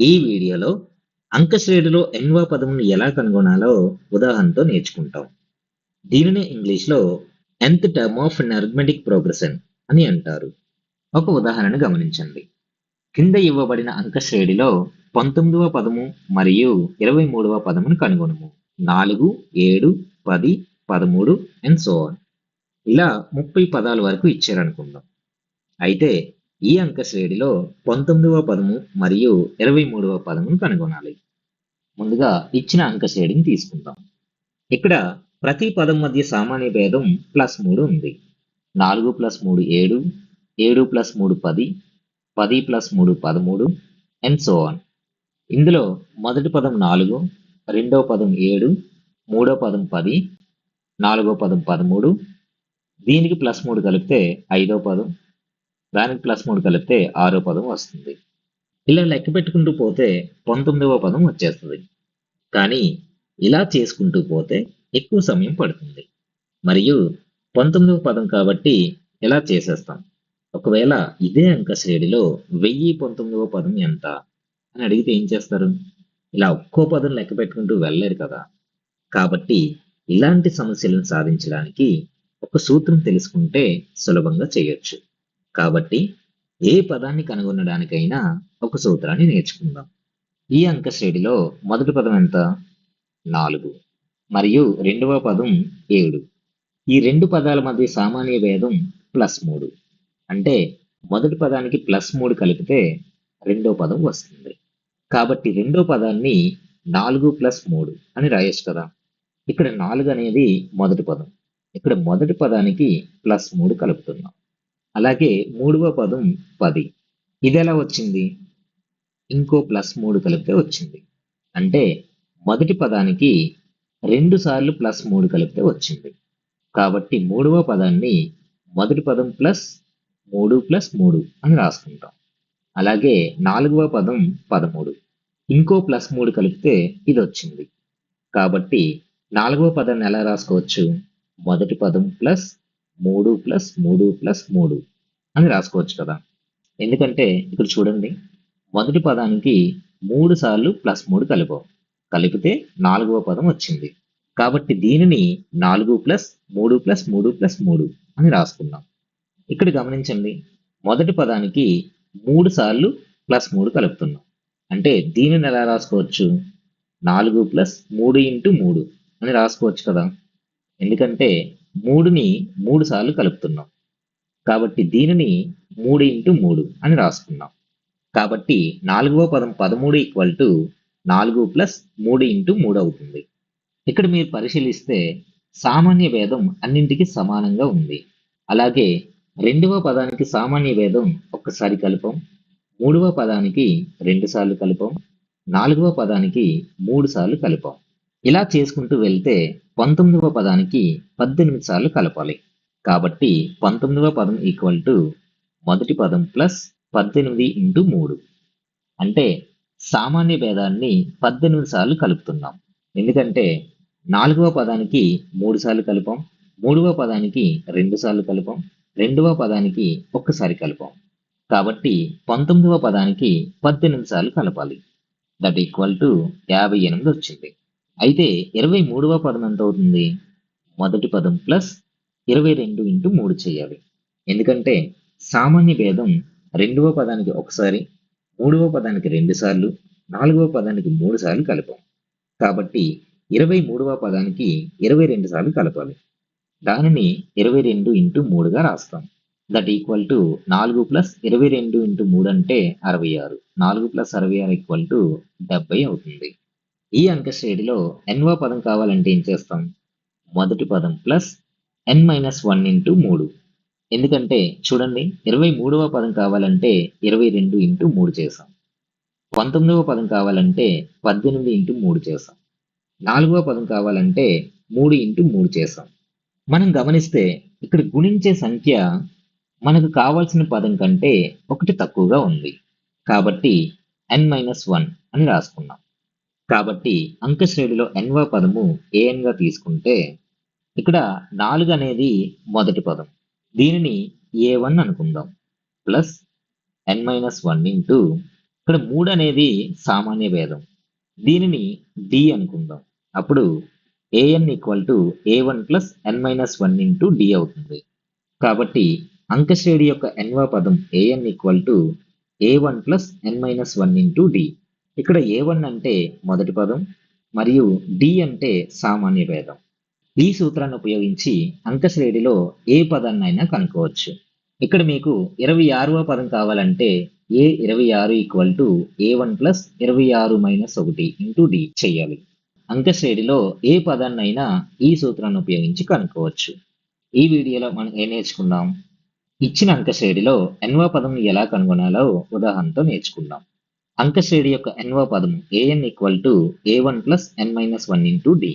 ఈ వీడియోలో అంకశ్రేణిలో ఎన్వ పదమును ఎలా కనుగొనాలో ఉదాహరణతో నేర్చుకుంటాం. దీనిని ఇంగ్లీష్లో nth term of arithmetic progression అని అంటారు. ఒక ఉదాహరణ గమనించండి. కింద ఇవ్వబడిన అంకశ్రేణిలో 19వ పదము మరియు 23వ పదమును కనుగొనము. 4, 7, 10, 13 అండ్ సో ఆన్. ఇలా 30 పదాల వరకు ఇచ్చారనుకుందాం. అయితే ఈ అంక శ్రేణిలో 19వ పదము మరియు 23వ పదమును కనుగొనాలి. ముందుగా ఇచ్చిన అంక శ్రేణిని తీసుకుందాం. ఇక్కడ ప్రతి పదం మధ్య సామాన్య భేదం +3 ఉంది. 4 + 3 7, 7 + 3 10, 10 + 3 13 అండ్ సో ఆన్. ఇందులో మొదటి పదం 4, రెండవ పదం 7, మూడో పదం 10, నాలుగో పదం 13, దీనికి +3 కలిపితే ఐదో పదం, దానికి +3 కలిపితే ఆరో పదం వస్తుంది. ఇలా లెక్క పెట్టుకుంటూ పోతే 19వ పదం వచ్చేస్తుంది. కానీ ఇలా చేసుకుంటూ పోతే ఎక్కువ సమయం పడుతుంది. మరియు 19వ పదం కాబట్టి ఇలా చేసేస్తాం. ఒకవేళ ఇదే అంక శ్రేణిలో 1019వ పదం ఎంత అని అడిగితే ఏం చేస్తారు? ఇలా ఒక్కో పదం లెక్క పెట్టుకుంటూ వెళ్ళలేరు కదా. కాబట్టి ఇలాంటి సమస్యలను సాధించడానికి ఒక సూత్రం తెలుసుకుంటే సులభంగా చేయొచ్చు. కాబట్టి ఏ పదాన్ని కనుగొనడానికైనా ఒక సూత్రాన్ని నేర్చుకుందాం. ఈ అంక శ్రేణిలో మొదటి పదం ఎంత? 4 మరియు రెండవ పదం 7. ఈ రెండు పదాల మధ్య సామాన్య భేదం +3. అంటే మొదటి పదానికి +3 కలిపితే రెండో పదం వస్తుంది. కాబట్టి రెండో పదాన్ని 4 + 3 అని రాయొచ్చు కదా. ఇక్కడ 4 అనేది మొదటి పదం. ఇక్కడ మొదటి పదానికి +3 కలుపుతున్నాం. అలాగే మూడవ పదం 10. ఇది ఎలా వచ్చింది? ఇంకో +3 కలిపితే వచ్చింది. అంటే మొదటి పదానికి 2 సార్లు +3 కలిపితే వచ్చింది. కాబట్టి మూడవ పదాన్ని మొదటి పదం +3 + 3 అని రాసుకుంటాం. అలాగే నాలుగవ పదం 13. ఇంకో +3 కలిపితే ఇది వచ్చింది. కాబట్టి నాలుగవ పదాన్ని ఎలా రాసుకోవచ్చు? మొదటి పదం +3 + 3 + 3 అని రాసుకోవచ్చు కదా. ఎందుకంటే ఇక్కడ చూడండి, మొదటి పదానికి 3 సార్లు +3 కలిపాం. కలిపితే నాలుగవ పదం వచ్చింది. కాబట్టి దీనిని 4 + 3 + 3 + 3 అని రాసుకున్నాం. ఇక్కడ గమనించండి, మొదటి పదానికి 3 సార్లు +3 కలుపుతున్నాం. అంటే దీనిని ఎలా రాసుకోవచ్చు? 4 + 3 × 3 అని రాసుకోవచ్చు కదా. ఎందుకంటే 3ని 3 సార్లు కలుపుతున్నాం. కాబట్టి దీనిని 3 × 3 అని రాసుకున్నాం. కాబట్టి నాలుగవ పదం 13 = 4 + 3 × 3 అవుతుంది. ఇక్కడ మీరు పరిశీలిస్తే సామాన్య భేదం అన్నింటికి సమానంగా ఉంది. అలాగే రెండవ పదానికి సామాన్య భేదం ఒక్కసారి కలిపాం, మూడవ పదానికి 2 సార్లు కలిపాం, నాలుగవ పదానికి 3 సార్లు కలిపాం. ఇలా చేసుకుంటూ వెళ్తే 19వ పదానికి 18 సార్లు కలపాలి. కాబట్టి 19వ పదం మొదటి పదం +18 × 3. అంటే సామాన్య భేదాన్ని 18 సార్లు కలుపుతున్నాం. ఎందుకంటే నాలుగవ పదానికి 3 సార్లు కలిపాం, మూడవ పదానికి 2 సార్లు కలిపాం, రెండవ పదానికి ఒక్కసారి కలిపాం. కాబట్టి 19వ పదానికి 18 సార్లు కలపాలి. దట్ ఈక్వల్ టు 58 వచ్చింది. అయితే 23వ పదం ఎంత అవుతుంది? మొదటి పదం +22 × 3 చేయాలి. ఎందుకంటే సామాన్య భేదం రెండవ పదానికి ఒకసారి, మూడవ పదానికి 2 సార్లు, నాలుగవ పదానికి 3 సార్లు కలిపాం. కాబట్టి 23వ పదానికి 22 సార్లు కలపాలి. దానిని 22 × 3గా రాస్తాం. దట్ ఈక్వల్ టు 4 + 22 × 3 అంటే 66. 4 + 66 70 అవుతుంది. ఈ అంక శ్రేణిలో nవ పదం కావాలంటే ఏం చేస్తాం? మొదటి పదం n - 1 × 3. ఎందుకంటే చూడండి, 23వ పదం కావాలంటే 22 × 3 చేసాం. 19వ పదం కావాలంటే 18 × 3 చేసాం. నాలుగవ పదం కావాలంటే 3 × 3 చేసాం. మనం గమనిస్తే ఇక్కడ గుణించే సంఖ్య మనకు కావాల్సిన పదం కంటే ఒకటి తక్కువగా ఉంది. కాబట్టి n - 1 అని రాసుకున్నాం. కాబట్టి అంక శ్రేణిలో nవ పదము an గా తీసుకుంటే ఇక్కడ 4 అనేది మొదటి పదం. దీనిని a1 అనుకుందాం. n - 1 × ఇక్కడ 3 అనేది సామాన్య భేదం. దీనిని డి అనుకుందాం. అప్పుడు A N equal to A one plus N minus one into D అవుతుంది. కాబట్టి అంకశ్రేణి యొక్క ఎన్వ పదం A N equal to A one plus N minus one into D. ఇక్కడ ఏ1 అంటే మొదటి పదం మరియు డి అంటే సామాన్య భేదం. ఈ సూత్రాన్ని ఉపయోగించి అంకశ్రేణిలో ఏ పదాన్నైనా కనుక్కోవచ్చు. ఇక్కడ మీకు 26వ పదం కావాలంటే ఏ26 equal to A one plus 26 minus 1 into D చేయాలి. అంకశ్రేణిలో ఏ పదాన్నైనా ఈ సూత్రాన్ని ఉపయోగించి కనుక్కోవచ్చు. ఈ వీడియోలో మనం ఏం నేర్చుకుందాం? ఇచ్చిన అంకశ్రేణిలో ఎన్వ పదం ఎలా కనుగొనాలో ఉదాహరణతో నేర్చుకుందాం. అంకశ్రేణి యొక్క ఎన్వ పదం A N equal to A one plus N minus one into D.